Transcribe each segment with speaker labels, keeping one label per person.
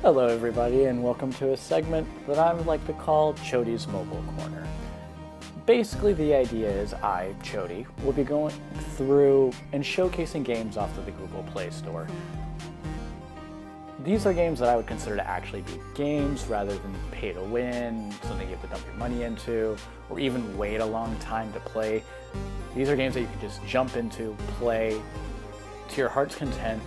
Speaker 1: Hello everybody and welcome to a segment that I would like to call Chody's Mobile Corner. Basically the idea is I, Chody, will be going through and showcasing games off of the Google Play Store. These are games that I would consider to actually be games rather than pay to win, something you have to dump your money into, or even wait a long time to play. These are games that you can just jump into, play to your heart's content,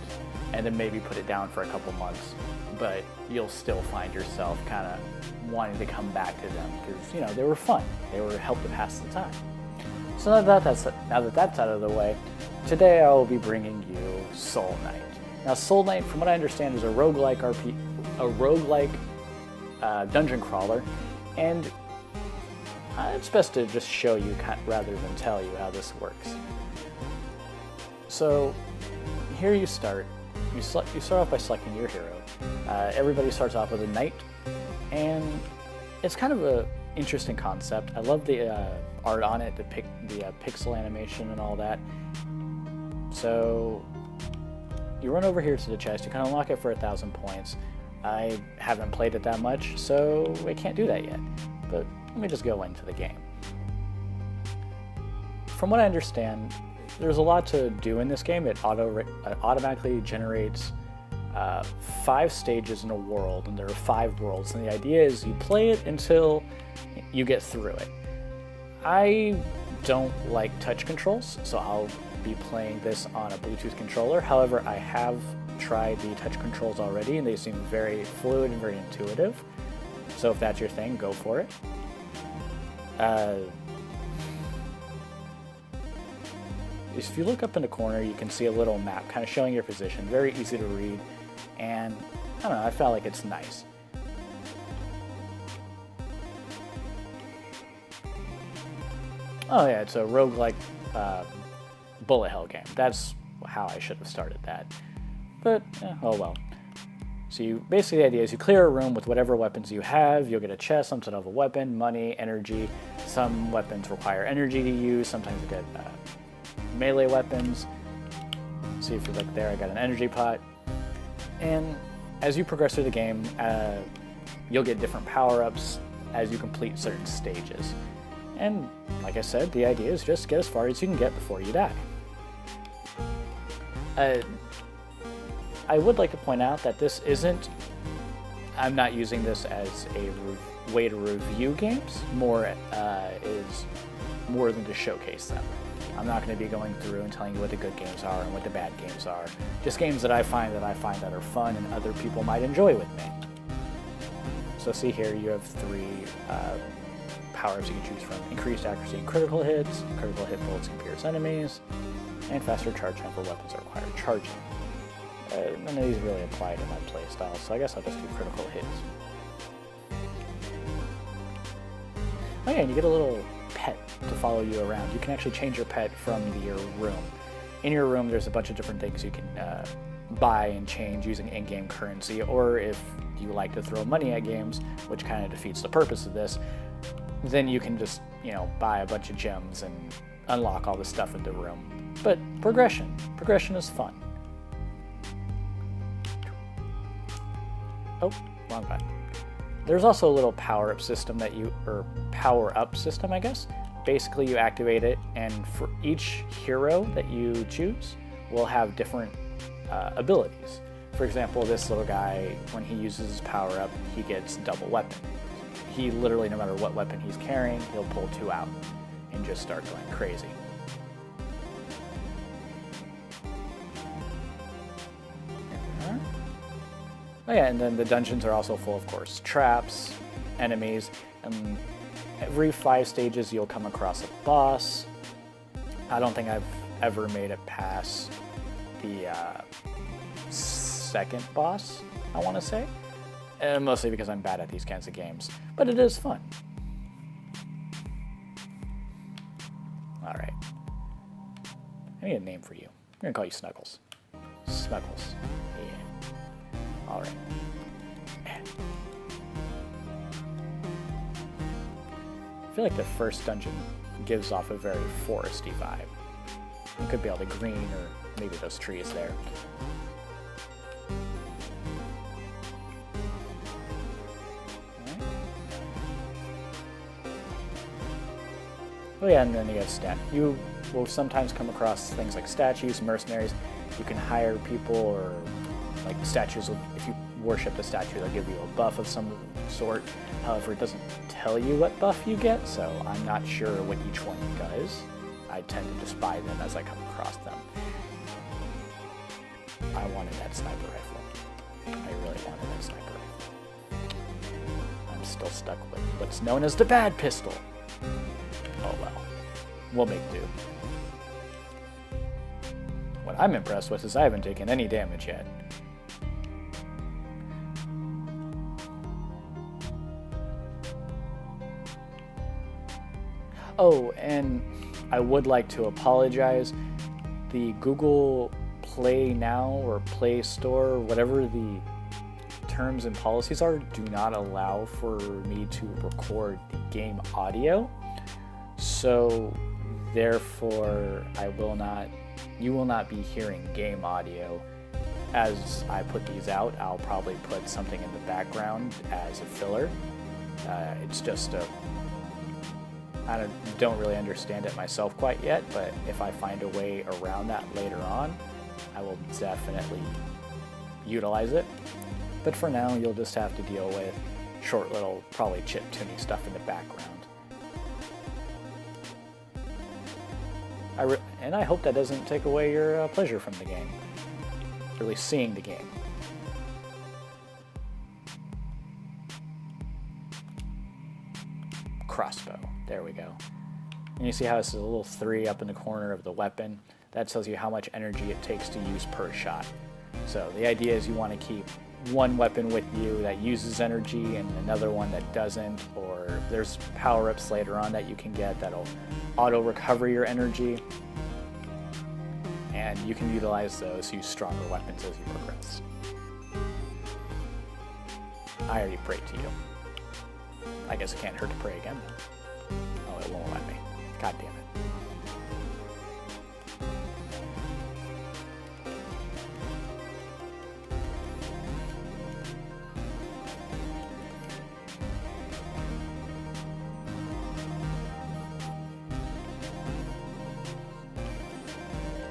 Speaker 1: and then maybe put it down for a couple months. But you'll still find yourself kind of wanting to come back to them because, you know, they were fun. They were help to pass the time. So now that that's out of the way, today I will be bringing you Soul Knight. Now, Soul Knight, from what I understand, is a roguelike dungeon crawler, and it's best to just show you rather than tell you how this works. So here you start. You start off by selecting your hero. Everybody starts off with a knight, and it's kind of an interesting concept. I love the art on it, the pixel animation and all that. So you run over here to the chest, you can unlock it for 1,000 points. I haven't played it that much, so I can't do that yet. But let me just go into the game. From what I understand, there's a lot to do in this game. It automatically generates 5 stages in a world, and there are 5 worlds, and the idea is you play it until you get through it. I don't like touch controls, so I'll be playing this on a Bluetooth controller. However, I have tried the touch controls already, and they seem very fluid and very intuitive. So if that's your thing, go for it. If you look up in the corner, you can see a little map kind of showing your position. Very easy to read, and I don't know, I felt like it's nice. Oh yeah, it's a roguelike bullet hell game. That's how I should have started that. But, oh well. So basically the idea is you clear a room with whatever weapons you have. You'll get a chest, some sort of a weapon, money, energy. Some weapons require energy to use. Sometimes you get melee weapons. See if you look there, I got an energy pot. And as you progress through the game, you'll get different power-ups as you complete certain stages. And like I said, the idea is just get as far as you can get before you die. I would like to point out that this isn't, I'm not using this as a way to review games, is more than to showcase them. I'm not going to be going through and telling you what the good games are and what the bad games are. Just games that I find that are fun and other people might enjoy with me. So see here, you have 3 power-ups you can choose from. Increased accuracy and critical hits, critical hit bullets can pierce enemies, and faster charge time for weapons that require charging. None of these really apply to my playstyle, so I guess I'll just do critical hits. Oh yeah, and you get a little pet to follow you around. You can actually change your pet from your room. In your room, there's a bunch of different things you can buy and change using in-game currency, or if you like to throw money at games, which kind of defeats the purpose of this, then you can just, you know, buy a bunch of gems and unlock all the stuff in the room. But progression is fun. Oh, wrong button. There's also a little power-up system I guess. Basically, you activate it, and for each hero that you choose will have different abilities. For example, this little guy, when he uses his power-up, he gets double weapon. He literally, no matter what weapon he's carrying, he'll pull 2 out and just start going crazy. Oh yeah, and then the dungeons are also full, of course, traps, enemies, and every 5 stages you'll come across a boss. I don't think I've ever made it past the second boss, I want to say. Mostly because I'm bad at these kinds of games, but it is fun. Alright. I need a name for you. I'm going to call you Snuggles. Snuggles. Yeah. Alright. I feel like the first dungeon gives off a very foresty vibe. It could be all the green or maybe those trees there. Oh yeah, and then you have you will sometimes come across things like statues, mercenaries. You can hire people, or like statues, if you worship the statue, they'll give you a buff of some sort. However, it doesn't tell you what buff you get, so I'm not sure what each one does. I tend to just buy them as I come across them. I wanted that sniper rifle. I really wanted that sniper rifle. I'm still stuck with what's known as the bad pistol. Oh well. We'll make do. What I'm impressed with is I haven't taken any damage yet. Oh, and I would like to apologize. The Google Play Now or Play Store, whatever the terms and policies are, do not allow for me to record the game audio. So therefore, you will not be hearing game audio. As I put these out, I'll probably put something in the background as a filler. It's just I don't really understand it myself quite yet, but if I find a way around that later on, I will definitely utilize it. But for now, you'll just have to deal with short little, probably chip-tuning stuff in the background. And I hope that doesn't take away your pleasure from the game, really seeing the game. Crossbow, there we go. And you see how this is a little 3 up in the corner of the weapon? That tells you how much energy it takes to use per shot. So the idea is you want to keep one weapon with you that uses energy and another one that doesn't, or there's power-ups later on that you can get that'll auto-recover your energy, and you can utilize those to use stronger weapons as you progress. I already prayed to you. I guess it can't hurt to pray again. Oh, it won't let me. God damn it.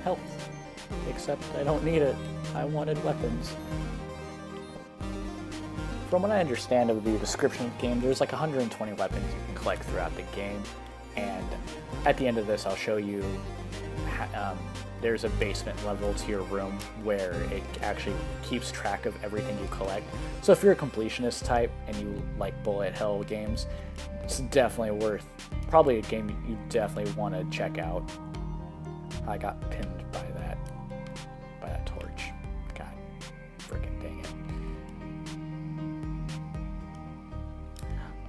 Speaker 1: Health. Except I don't need it. I wanted weapons. From what I understand of the description of the game, there's like 120 weapons you can collect throughout the game, and at the end of this I'll show you there's a basement level to your room where it actually keeps track of everything you collect. So if you're a completionist type and you like bullet hell games, it's definitely probably a game you definitely want to check out. I got pinned by that torch. God freaking dang it.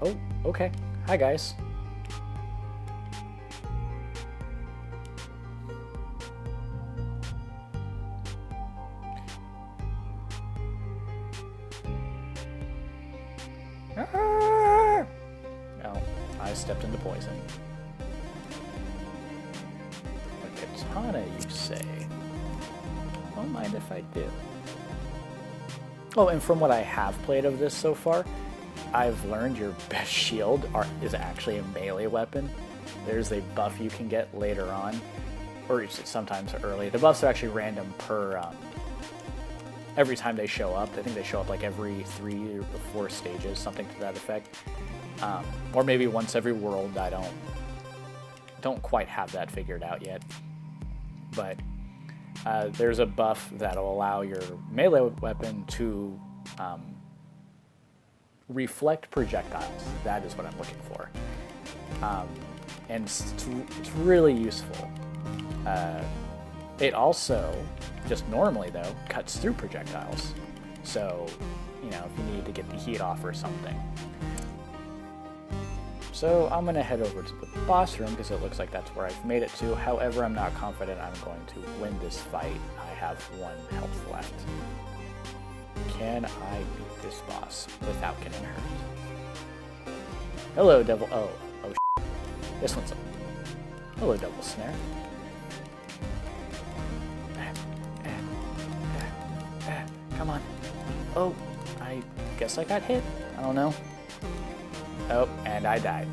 Speaker 1: Oh, okay. Hi, guys. No, I stepped into poison. A katana, you say? Don't mind if I do. Oh, and from what I have played of this so far, I've learned your best shield is actually a melee weapon. There's a buff you can get later on, or sometimes early. The buffs are actually random per every time they show up. I think they show up like every 3 or 4 stages, something to that effect, or maybe once every world. I don't quite have that figured out yet, but there's a buff that'll allow your melee weapon to reflect projectiles. That is what I'm looking for. And it's really useful. It also, just normally though, cuts through projectiles. So, you know, if you need to get the heat off or something. So I'm gonna head over to the boss room because it looks like that's where I've made it to. However, I'm not confident I'm going to win this fight. I have 1 health left. Can I beat this boss without getting hurt? Hello, devil. Oh, this one's hello, devil snare. Come on. Oh, I guess I got hit. I don't know. Oh, and I died.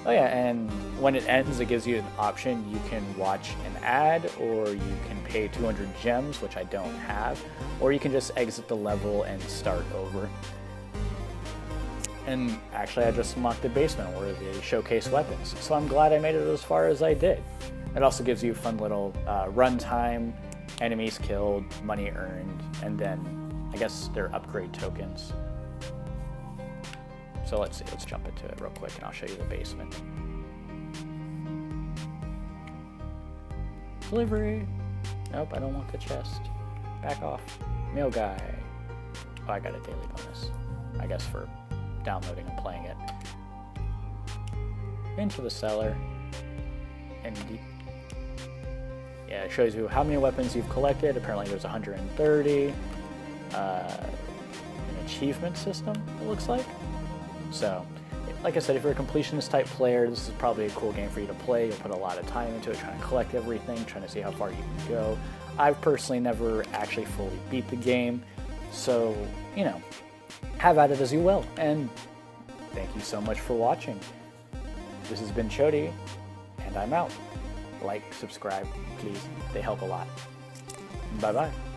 Speaker 1: Oh yeah, and when it ends, it gives you an option. You can watch an ad, or you can pay 200 gems, which I don't have, or you can just exit the level and start over. And actually, I just unlocked the basement where they showcase weapons, so I'm glad I made it as far as I did. It also gives you a fun little run time, enemies killed, money earned, and then I guess they're upgrade tokens. So let's see, let's jump into it real quick and I'll show you the basement. Delivery. Nope, I don't want the chest. Back off. Mail guy. Oh, I got a daily bonus. I guess for downloading and playing it. Into the cellar. And yeah, it shows you how many weapons you've collected. Apparently there's 130. An achievement system, it looks like. So, like I said, if you're a completionist type player, this is probably a cool game for you to play. You'll put a lot of time into it, trying to collect everything, trying to see how far you can go. I've personally never actually fully beat the game, so, you know, have at it as you will. And thank you so much for watching. This has been Chody, and I'm out. Like, subscribe, please. They help a lot. Bye-bye.